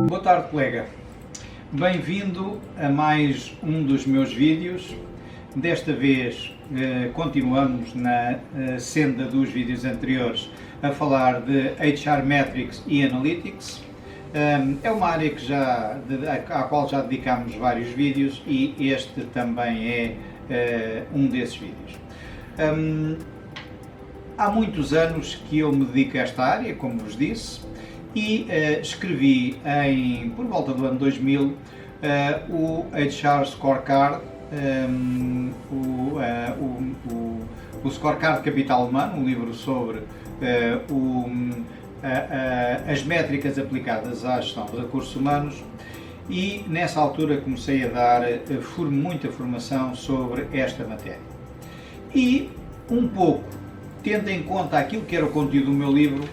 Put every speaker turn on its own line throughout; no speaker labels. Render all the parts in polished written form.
Boa tarde, colega. Bem-vindo a mais um dos meus vídeos. Desta vez continuamos na senda dos vídeos anteriores a falar de HR Metrics e Analytics. É uma área à qual já dedicámos vários vídeos e este também é um desses vídeos. Há muitos anos que eu me dedico a esta área, como vos disse, e escrevi por volta do ano 2000 o HR Scorecard, o Scorecard Capital Humano, um livro sobre as métricas aplicadas à gestão de recursos humanos, e nessa altura comecei a dar muita formação sobre esta matéria. E um pouco, tendo em conta aquilo que era o conteúdo do meu livro,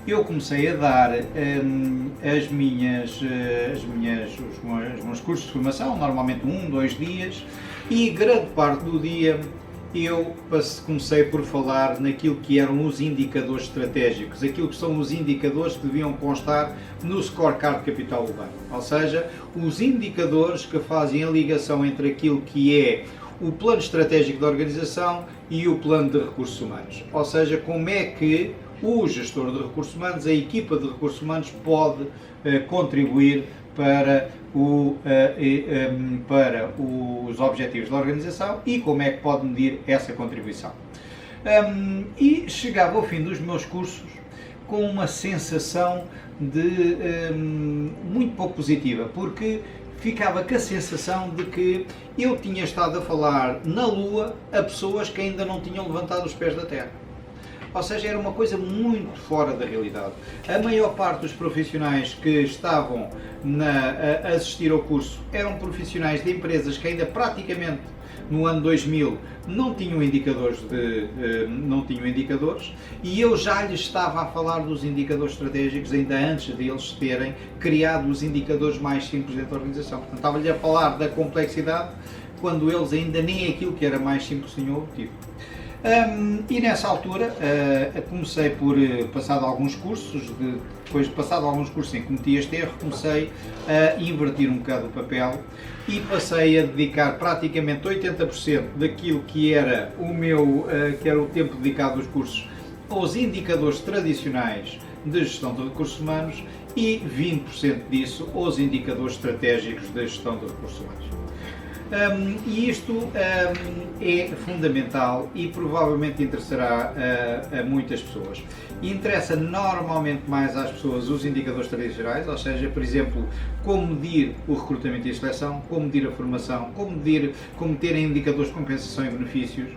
eu comecei a dar os meus cursos de formação, normalmente 2 dias, e grande parte do dia eu comecei por falar naquilo que eram os indicadores estratégicos, aquilo que são os indicadores que deviam constar no Scorecard Capital Humano, ou seja, os indicadores que fazem a ligação entre aquilo que é o plano estratégico da organização e o plano de recursos humanos, ou seja, como é que o gestor de recursos humanos, a equipa de recursos humanos, pode contribuir para os objetivos da organização e como é que pode medir essa contribuição. E chegava ao fim dos meus cursos com uma sensação muito pouco positiva, porque ficava com a sensação de que eu tinha estado a falar na Lua a pessoas que ainda não tinham levantado os pés da Terra. Ou seja, era uma coisa muito fora da realidade. A maior parte dos profissionais que estavam a assistir ao curso eram profissionais de empresas que ainda praticamente no ano 2000 não tinham indicadores, e eu já lhes estava a falar dos indicadores estratégicos ainda antes deles terem criado os indicadores mais simples dentro da organização. Portanto, estava-lhe a falar da complexidade quando eles ainda nem aquilo que era mais simples tinham obtido. E nessa altura comecei por, passado alguns cursos em que cometi este erro, comecei a invertir um bocado o papel e passei a dedicar praticamente 80% daquilo que era o tempo dedicado aos cursos aos indicadores tradicionais de gestão de recursos humanos e 20% disso aos indicadores estratégicos de gestão de recursos humanos. E isto é fundamental e provavelmente interessará a muitas pessoas. Interessa normalmente mais às pessoas os indicadores tradicionais, ou seja, por exemplo, como medir o recrutamento e a seleção, como medir a formação, como ter indicadores de compensação e benefícios.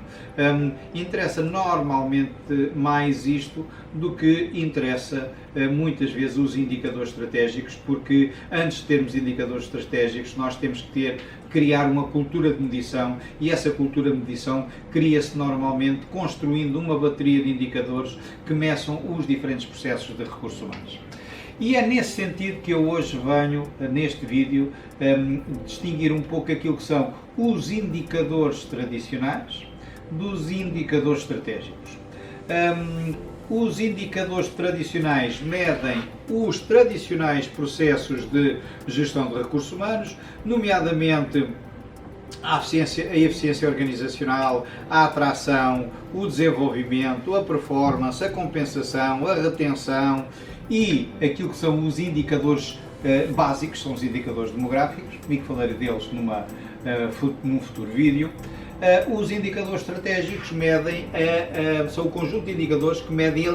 Interessa normalmente mais isto do que interessa muitas vezes os indicadores estratégicos, porque antes de termos indicadores estratégicos nós temos que criar uma cultura de medição, e essa cultura de medição cria-se normalmente construindo uma bateria de indicadores que meçam os diferentes processos de recursos humanos. E é nesse sentido que eu hoje venho, neste vídeo, distinguir um pouco aquilo que são os indicadores tradicionais dos indicadores estratégicos. Os indicadores tradicionais medem os tradicionais processos de gestão de recursos humanos, nomeadamente a eficiência organizacional, a atração, o desenvolvimento, a performance, a compensação, a retenção e aquilo que são os indicadores básicos, são os indicadores demográficos, e que falarei deles num futuro vídeo. Os indicadores estratégicos são o conjunto de indicadores que medem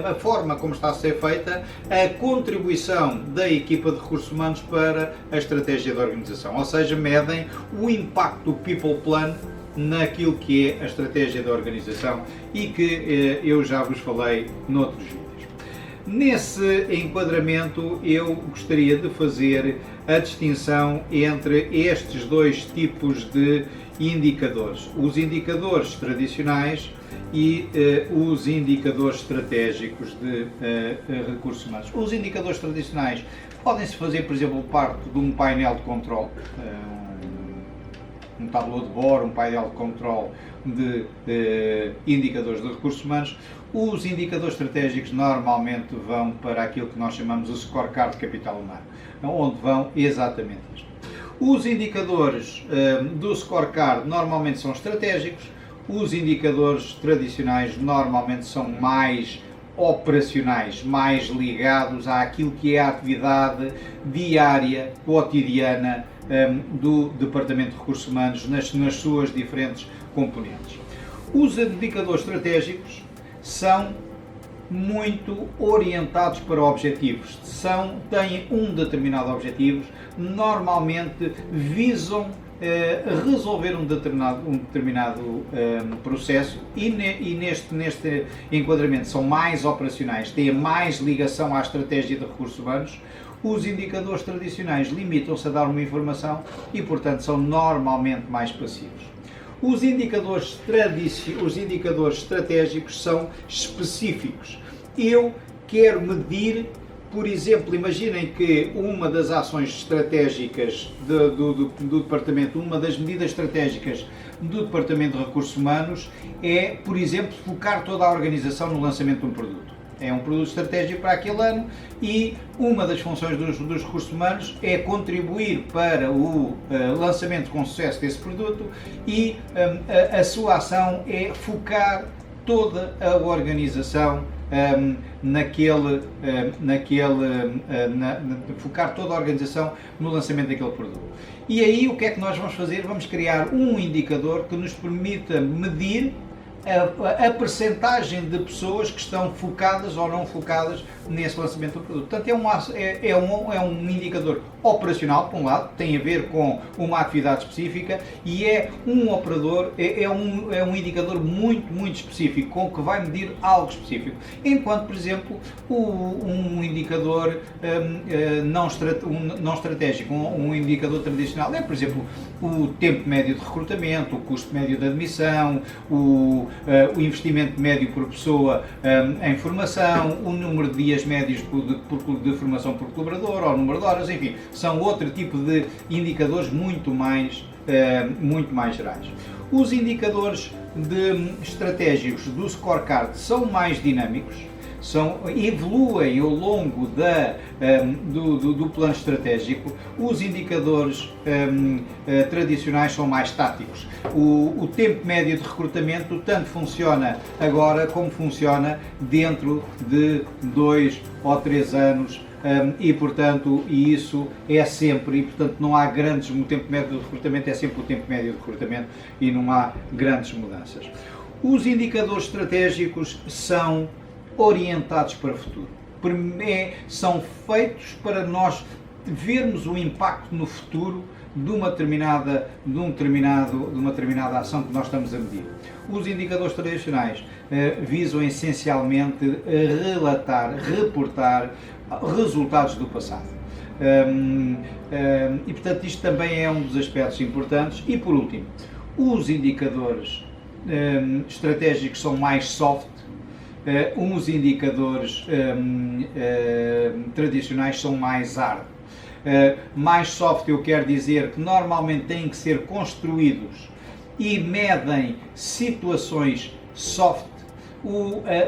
a forma como está a ser feita a contribuição da equipa de recursos humanos para a estratégia da organização, ou seja, medem o impacto do People Plan naquilo que é a estratégia da organização e que eu já vos falei noutros vídeos. Nesse enquadramento eu gostaria de fazer a distinção entre estes dois tipos de indicadores, os indicadores tradicionais e os indicadores estratégicos de recursos humanos. Os indicadores tradicionais podem-se fazer, por exemplo, parte de um painel de controle, um tableau de bord, um painel de controle de indicadores de recursos humanos. Os indicadores estratégicos normalmente vão para aquilo que nós chamamos o scorecard de capital humano, onde vão exatamente isto. Os indicadores do scorecard normalmente são estratégicos, os indicadores tradicionais normalmente são mais operacionais, mais ligados àquilo que é a atividade diária, cotidiana do Departamento de Recursos Humanos nas suas diferentes componentes. Os indicadores estratégicos são muito orientados para objetivos, têm um determinado objetivo, normalmente visam resolver um determinado processo e neste enquadramento são mais operacionais, têm mais ligação à estratégia de recursos humanos. Os indicadores tradicionais limitam-se a dar uma informação e, portanto, são normalmente mais passivos. Os indicadores estratégicos são específicos. Eu quero medir, por exemplo, imaginem que uma das ações estratégicas do Departamento, uma das medidas estratégicas do Departamento de Recursos Humanos é, por exemplo, focar toda a organização no lançamento de um produto. É um produto estratégico para aquele ano e uma das funções dos recursos humanos é contribuir para o lançamento com sucesso desse produto e a sua ação é focar toda a organização focar toda a organização no lançamento daquele produto. E aí o que é que nós vamos fazer? Vamos criar um indicador que nos permita medir a percentagem de pessoas que estão focadas ou não focadas nesse lançamento do produto. Portanto, é um indicador operacional, por um lado, tem a ver com uma atividade específica e é um indicador muito específico, com que vai medir algo específico. Enquanto, por exemplo, um indicador não estratégico, um indicador tradicional é, por exemplo, o tempo médio de recrutamento, o custo médio de admissão, o investimento médio por pessoa em formação, o número de dias médios de formação por colaborador, ou o número de horas, enfim, são outro tipo de indicadores muito mais gerais. Os indicadores estratégicos do scorecard são mais dinâmicos, evoluem ao longo do plano estratégico. Os indicadores tradicionais são mais táticos. O tempo médio de recrutamento tanto funciona agora como funciona dentro de 2 ou 3 anos. Isso é sempre, e portanto não há grandes, o tempo médio de recrutamento é sempre o tempo médio de recrutamento e não há grandes mudanças. Os indicadores estratégicos são orientados para o futuro, são feitos para nós vermos o impacto no futuro de uma determinada ação que nós estamos a medir. Os indicadores tradicionais visam essencialmente reportar resultados do passado. E portanto isto também é um dos aspectos importantes. E por último, os indicadores estratégicos são mais soft. Uns indicadores tradicionais são mais hard. Mais soft eu quero dizer que normalmente têm que ser construídos e medem situações soft.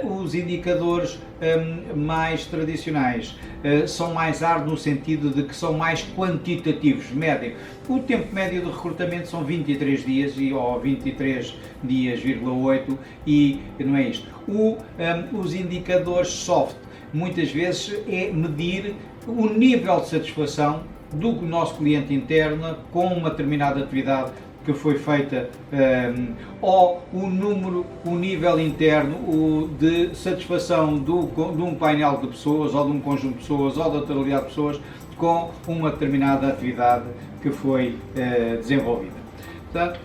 Os indicadores mais tradicionais são mais hard no sentido de que são mais quantitativos, medem. O tempo médio de recrutamento são 23 dias ou 23 dias,8 e não é isto. Os indicadores soft muitas vezes é medir o nível de satisfação do nosso cliente interno com uma determinada atividade que foi feita, ou o nível interno de satisfação de um painel de pessoas, ou de um conjunto de pessoas, ou da totalidade de pessoas com uma determinada atividade que foi desenvolvida. Portanto,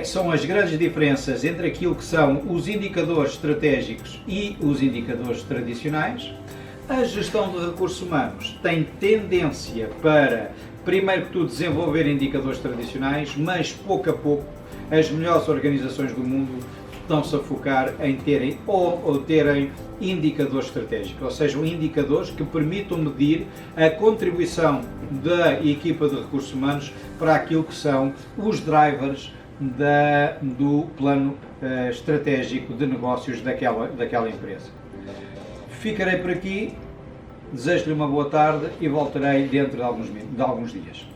são as grandes diferenças entre aquilo que são os indicadores estratégicos e os indicadores tradicionais. A gestão de recursos humanos tem tendência para, primeiro que tudo, desenvolver indicadores tradicionais, mas pouco a pouco as melhores organizações do mundo estão-se a focar em terem ou terem indicadores estratégicos, ou seja, indicadores que permitam medir a contribuição da equipa de recursos humanos para aquilo que são os drivers do plano estratégico de negócios daquela empresa. Ficarei por aqui, desejo-lhe uma boa tarde e voltarei dentro de alguns dias.